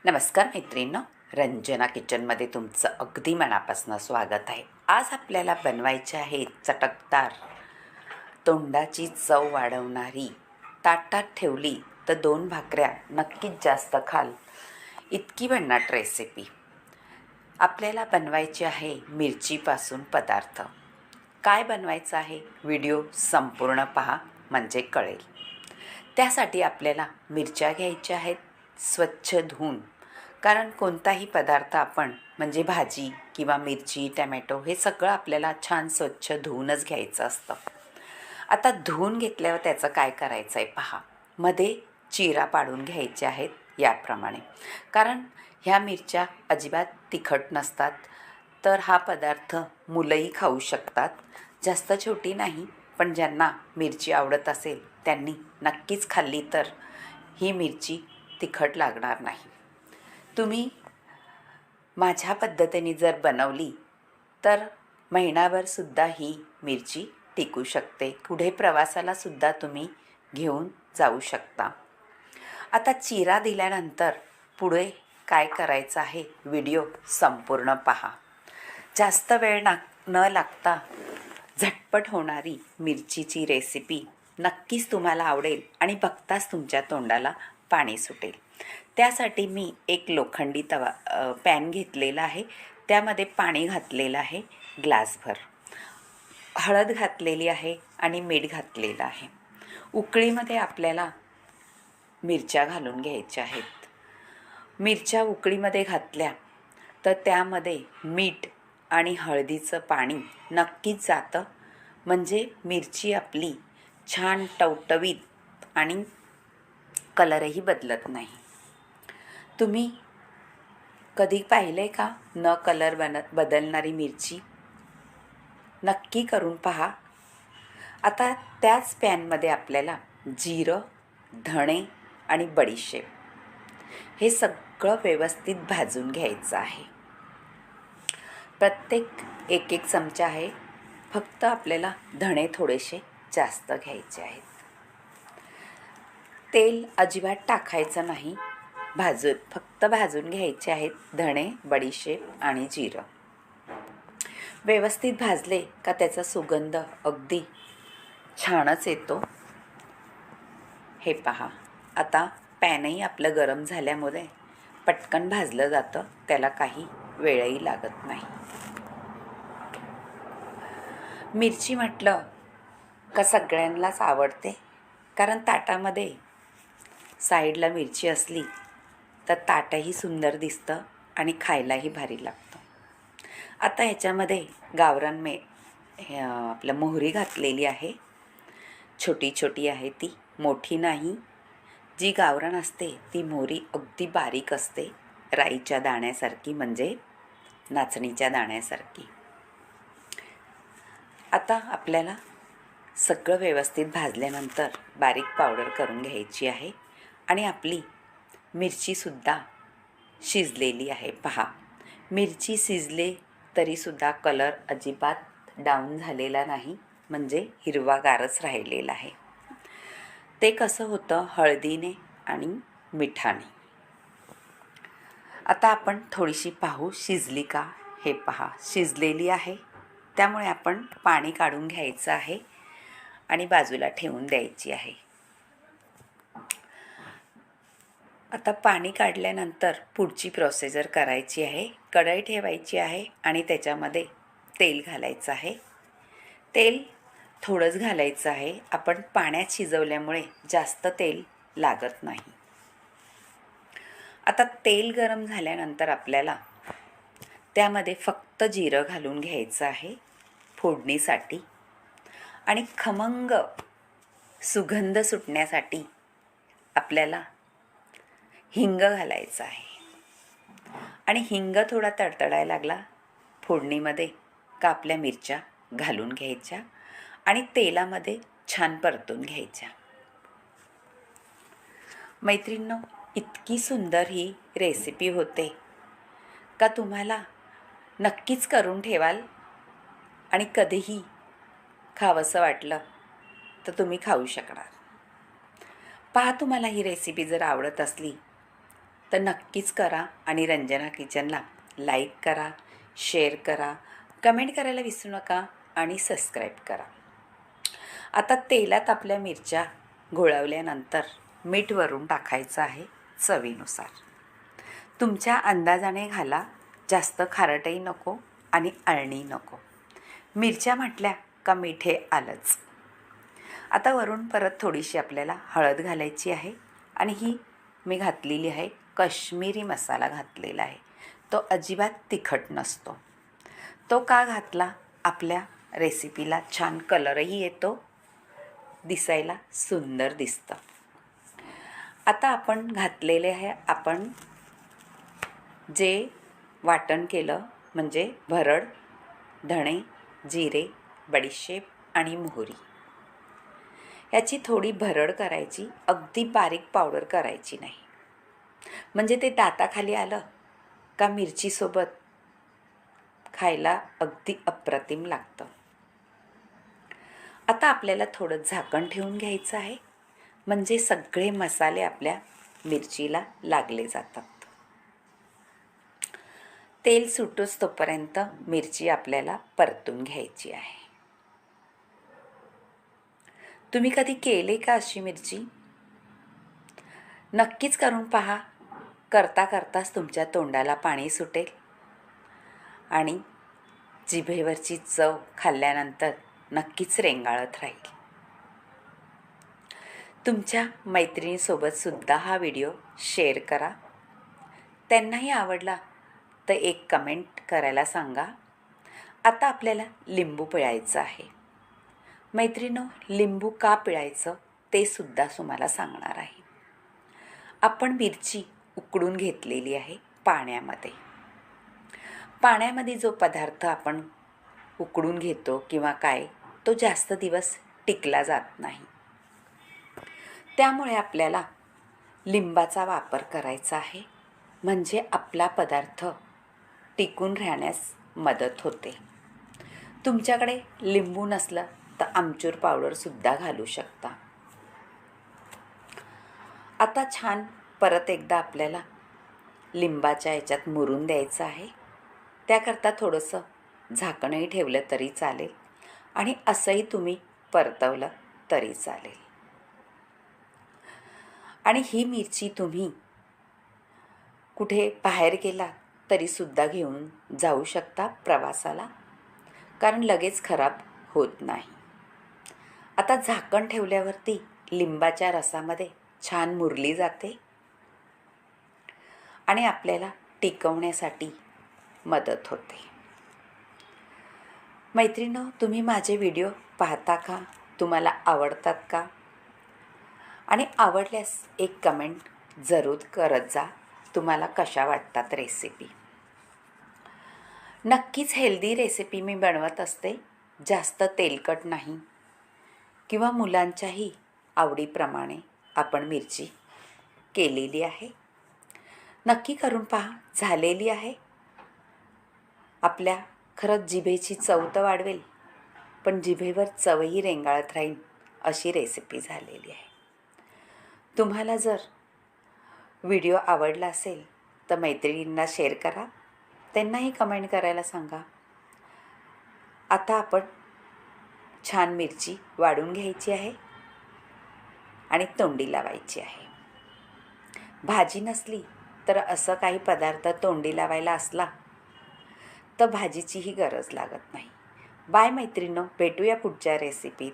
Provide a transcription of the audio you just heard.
नमस्कार मैत्रिणींनो, रंजना किचनमध्ये तुमचं अगदी मनापासून स्वागत आहे. आज आपल्याला बनवायची आहे चटकदार, तोंडाची चव वाढवणारी, ताटात ठेवली तर 2 भाकऱ्या नक्कीच जास्त खाल इतकी भन्नाट रेसिपी. आपल्याला बनवायची आहे मिरचीपासून पदार्थ. काय बनवायचं आहे व्हिडिओ संपूर्ण पहा म्हणजे कळेल. त्यासाठी आपल्याला मिरच्या घ्यायच्या आहेत स्वच्छ धुवून, कारण कोणताही पदार्थ आपण म्हणजे भाजी किंवा मिरची टमॅटो हे सगळं आपल्याला छान स्वच्छ धुवूनच घ्यायचं असतं. आता धुवून घेतल्यावर त्याचं काय करायचं आहे पहा. मध्ये चिरा पाडून घ्यायचे आहेत याप्रमाणे, कारण ह्या मिरच्या अजिबात तिखट नसतात, तर हा पदार्थ मुलंही खाऊ शकतात. जास्त छोटी नाही, पण ज्यांना मिरची आवडत असेल त्यांनी नक्कीच खाल्ली तर ही मिरची तिखट लागणार नाही. तुम्ही माझ्या पद्धतीने जर बनवली तर महिनाभरसुद्धा ही मिरची टिकू शकते. पुढे प्रवासालासुद्धा तुम्ही घेऊन जाऊ शकता. आता चिरा दिल्यानंतर पुढे काय करायचं आहे व्हिडिओ संपूर्ण पहा. जास्त वेळ न लागता झटपट होणारी मिरचीची रेसिपी नक्कीच तुम्हाला आवडेल आणि बघताच तुमच्या तोंडाला पाणी सुटेल. त्यासाठी मी एक लोखंडी पॅन घेतलेला आहे. त्यामध्ये पाणी घातलेलं आहे ग्लासभर, हळद घातलेली आहे आणि मीठ घातलेलं आहे. उकळीमध्ये आपल्याला मिरच्या घालून घ्यायच्या आहेत. मिरच्या उकळीमध्ये घातल्या तर त्यामध्ये मीठ आणि हळदीचं पाणी नक्कीच जातं, म्हणजे मिरची आपली छान टवटवीत आणि कलरही बदलत नाही. तुम्ही कधी पाहिले का न कलर बदलणारी मिरची? नक्की करून पहा. आता त्याच पॅनमध्ये आपल्याला जिरं, धणे आणि बडीशेप हे सगळं व्यवस्थित भाजून घ्यायचं आहे. प्रत्येक एक चमचा आहे. फक्त आपल्याला धणे थोडेसे जास्त घ्यायचे आहेत. तेल अजिबात टाकायचं नाही, फक्त भाजून घ्यायचे आहेत धणे, बडीशेप आणि जिरं. व्यवस्थित भाजले का त्याचा सुगंध अगदी छानच येतो. हे पहा, आता पॅनही आपलं गरम झाल्यामुळे पटकन भाजलं जातं, त्याला काही वेळही लागत नाही. मिरची म्हटलं का सगळ्यांनाच आवडते, कारण ताटामध्ये साईडला मिरची असली तर ताटही सुंदर दिसतं आणि खायलाही भारी लागतं. आता ह्याच्यामध्ये गावरान आपलं मोहरी घातलेली आहे. छोटी छोटी आहे ती, मोठी नाही. जी गावरान असते ती मोहरी अगदी बारीक असते, राईच्या दाण्यासारखी, म्हणजे नाचणीच्या दाण्यासारखी. आता आपल्याला सगळं व्यवस्थित भाजल्यानंतर बारीक पावडर करून घ्यायची आहे आणि आपली मिरचीसुद्धा शिजलेली आहे. पहा, मिरची शिजले तरीसुद्धा कलर अजिबात डाऊन झालेला नाही, म्हणजे हिरवागारच राहिलेला आहे. ते कसं होतं? हळदीने आणि मिठाने. आता आपण थोडीशी पाहू शिजली का. हे पहा, शिजलेली आहे. त्यामुळे आपण पाणी काढून घ्यायचं आहे आणि बाजूला ठेवून द्यायची आहे. आता पाणी काढल्यानंतर पुढची प्रोसिजर करायची आहे. कढई ठेवायची आहे आणि त्याच्यामध्ये तेल घालायचं आहे. तेल थोडंच घालायचं आहे. आपण पाण्यात शिजवल्यामुळे जास्त तेल लागत नाही. आता तेल गरम झाल्यानंतर आपल्याला त्यामध्ये फक्त जिरं घालून घ्यायचं आहे फोडणीसाठी, आणि खमंग सुगंध सुटण्यासाठी आपल्याला हिंग घालायचं आहे. आणि हिंग थोडा तडतडायला लागला फोडणीमध्ये का आपल्या मिरच्या घालून घ्यायच्या आणि तेलामध्ये छान परतून घ्यायच्या. मैत्रिणींनो, इतकी सुंदर ही रेसिपी होते का तुम्हाला नक्कीच करून ठेवाल आणि कधीही खावंसं वाटलं तर तुम्ही खाऊ शकणार. पहा, तुम्हाला ही रेसिपी जर आवडत असली तर नक्कीच करा आणि रंजना किचनला लाईक करा, शेअर करा, कमेंट करायला विसरू नका आणि सबस्क्राईब करा. आता तेलात आपल्या मिरच्या घोळवल्यानंतर मीठ वरून टाकायचं आहे चवीनुसार. तुमच्या अंदाजाने घाला, जास्त खारटही नको आणि अळणी नको. मिरच्या म्हटल्या का मीठ हे आलंच. आता वरून परत थोडीशी आपल्याला हळद घालायची आहे आणि ही मी घातलेली आहे काश्मीरी मसाला घातलेला आहे. तो अजिबात तिखट नसतो. तो का घातला? आपल्या रेसिपीला छान कलरही येतो, दिसायला सुंदर दिसतं. आता आपण घातलेले आहे आपण जे वाटण केलं म्हणजे भरड, धणे, जिरे, बडीशेप आणि मोहरी. याची थोडी भरड करायची, अगदी बारीक पावडर करायची नाही. म्हणजे ते दाताखाली आलं का मिरचीसोबत खायला अगदी अप्रतिम लागतं. आता आपल्याला थोडं झाकण ठेवून घ्यायचं आहे, म्हणजे सगळे मसाले आपल्या मिरचीला लागले जातात. तेल सुटूस तोपर्यंत मिरची आपल्याला परतून घ्यायची आहे. तुम्ही कधी केले का अशी मिरची? नक्कीच करून पहा. करता करताच तुमच्या तोंडाला पाणी सुटेल आणि जिभेवरची चव खाल्ल्यानंतर नक्कीच रेंगाळत राहील. तुमच्या मैत्रिणीसोबत सुद्धा हा व्हिडिओ शेअर करा. त्यांनाही आवडला तर एक कमेंट करायला सांगा. आता आपल्याला लिंबू पिळायचं आहे. मैत्रिणींनो, लिंबू का पिळायचं ते सुद्धा तुम्हाला सांगणार आहे. आपण मिरची उकडून घेतलेली आहे पाण्यामध्ये. पाण्यामध्ये जो पदार्थ आपण उकडून घेतो किंवा काय, तो जास्त दिवस टिकला जात नाही. त्यामुळे आपल्याला लिंबाचा वापर करायचा आहे, म्हणजे आपला पदार्थ टिकून राहण्यास मदत होते. तुमच्याकडे लिंबू नसलं तर आमचूर पावडरसुद्धा घालू शकता. आता छान परत एकदा आपल्याला लिंबाच्या याच्यात मुरून द्यायचं आहे. त्याकरता थोडंसं झाकणही ठेवलं तरी चालेल आणि असंही तुम्ही परतवलं तरी चालेल. आणि ही मिरची तुम्ही कुठे बाहेर गेला तरीसुद्धा घेऊन जाऊ शकता प्रवासाला, कारण लगेच खराब होत नाही. आता झाकण ठेवल्यावरती लिंबाच्या रसामध्ये छान मुरली जाते आणि आपल्याला टिकवण्यासाठी मदत होते. मैत्रिणींनो, तुम्ही माझे व्हिडिओ पाहता का? तुम्हाला आवडतात का? आणि आवडल्यास एक कमेंट जरूर करत जा. तुम्हाला कशा वाटतात रेसिपी. नक्कीच हेल्दी रेसिपी मी बनवत असते, जास्त तेलकट नाही किंवा मुलांच्याही आवडीप्रमाणे आपण मिरची केलेली आहे. नक्की करून पहा. झालेली आहे. आपल्या खरंच जिभेची चव तर वाढवेल, पण जिभेवर चवही रेंगाळत राहील अशी रेसिपी झालेली आहे. तुम्हाला जर व्हिडिओ आवडला असेल तर मैत्रिणींना शेअर करा, त्यांनाही कमेंट करायला सांगा. आता आपण छान मिरची वाढून घ्यायची आहे आणि तोंडी लावायची आहे. भाजी नसली तर असं काही पदार्थ तोंडी लावायला असला तर भाजीचीही गरज लागत नाही. बाय मैत्रिणींनो, भेटूया पुढच्या रेसिपीत.